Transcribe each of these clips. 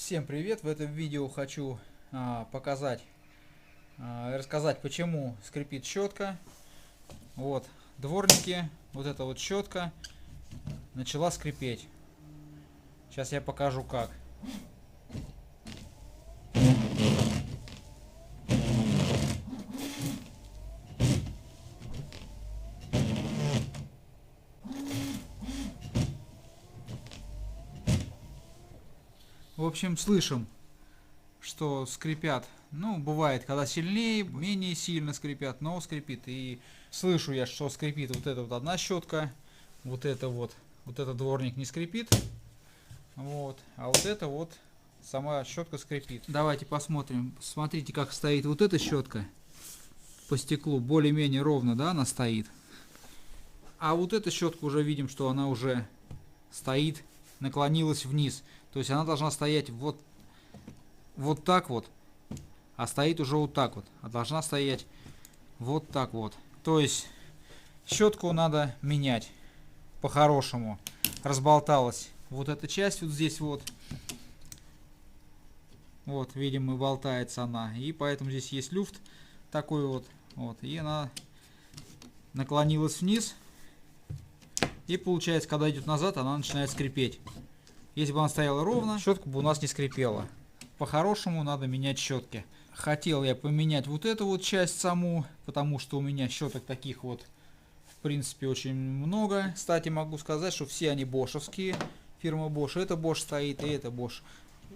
Всем привет! В этом видео хочу показать, рассказать, почему скрипит щетка. Вот, дворники, вот эта вот щетка начала скрипеть. Сейчас я покажу как. В общем, слышим, что скрипят. Ну, бывает, когда сильнее, менее сильно скрипят, но скрипит. И слышу я, что скрипит вот эта вот одна щетка, вот этот дворник не скрипит. Вот, а вот это вот сама щетка скрипит. Давайте посмотрим. Смотрите, как стоит вот эта щетка по стеклу. Более-менее ровно, да, она стоит. А вот эта щетка уже видим, что она уже стоит, наклонилась вниз. То есть она должна стоять вот так вот, а стоит уже вот так вот. А должна стоять вот так вот. То есть щетку надо менять по-хорошему. Разболталась вот эта часть вот здесь вот. Вот, видим, и болтается она. И поэтому здесь есть люфт такой вот. Вот, и она наклонилась вниз. И получается, когда идет назад, она начинает скрипеть. Если бы она стояла ровно, щетка бы у нас не скрипела. По-хорошему надо менять щетки. Хотел я поменять вот эту вот часть саму, потому что у меня щеток таких вот, в принципе, очень много. Кстати, могу сказать, что все они бошевские. Фирма Bosch. Это Bosch стоит, и это Bosch.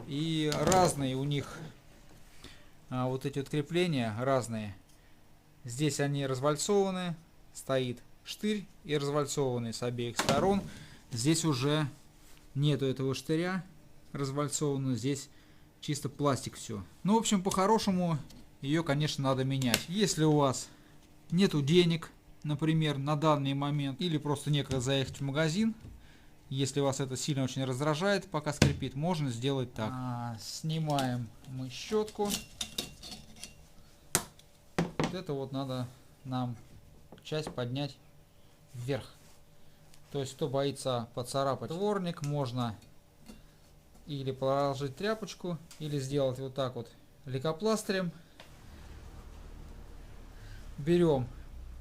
И разные у них вот эти вот крепления разные. Здесь они развальцованы, стоит штырь и развальцованный с обеих сторон. Здесь уже нету этого штыря развальцованного, здесь чисто пластик все. Ну, в общем, по-хорошему ее, конечно, надо менять. Если у вас нету денег, например, на данный момент, или просто некогда заехать в магазин, если вас это сильно очень раздражает, пока скрипит, можно сделать так. Снимаем мы щетку. Вот это вот надо нам часть поднять вверх. То есть, кто боится поцарапать дворник, можно или положить тряпочку, или сделать вот так вот лейкопластырем. Берем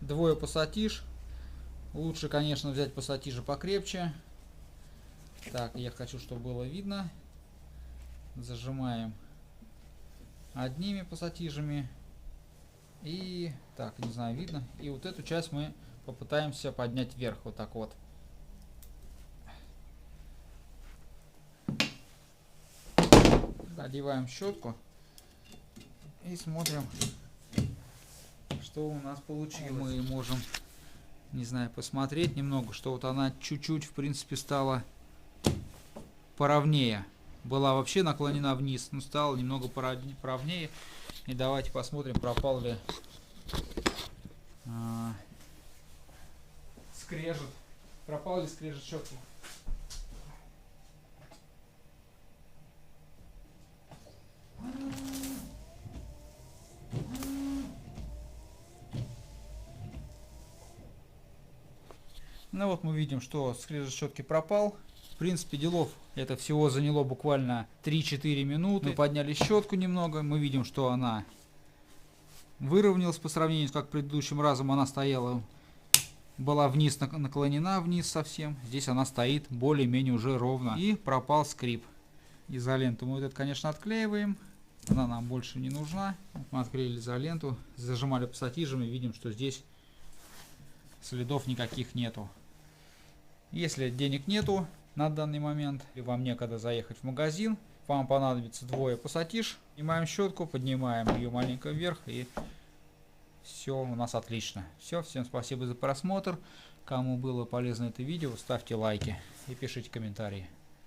двое пассатиж. Лучше, конечно, взять пассатижи покрепче. Так, я хочу, чтобы было видно. Зажимаем одними пассатижами. И так, не знаю, видно. И вот эту часть мы попытаемся поднять вверх, вот так вот. Одеваем щетку и смотрим, что у нас получилось. Мы можем, не знаю, посмотреть немного, что вот она чуть-чуть, в принципе, стала поровнее. Была вообще наклонена вниз, но стала немного поровнее. И давайте посмотрим, пропал ли скрежет. Пропал ли скрежет щетки. Ну вот мы видим, что скрежет щетки пропал. В принципе, делов это всего заняло буквально 3-4 минуты. Мы подняли щетку немного. Мы видим, что она выровнялась по сравнению с как предыдущим разом. Она стояла, была вниз, наклонена вниз совсем. Здесь она стоит более-менее уже ровно. И пропал скрип. Изоленту мы вот это, конечно, отклеиваем. Она нам больше не нужна. Мы отклеили изоленту, зажимали пассатижами. Видим, что здесь следов никаких нету. Если денег нету на данный момент, и вам некогда заехать в магазин, вам понадобится двое пассатиж. Снимаем щетку, поднимаем ее маленько вверх, и все у нас отлично. Все, всем спасибо за просмотр. Кому было полезно это видео, ставьте лайки и пишите комментарии.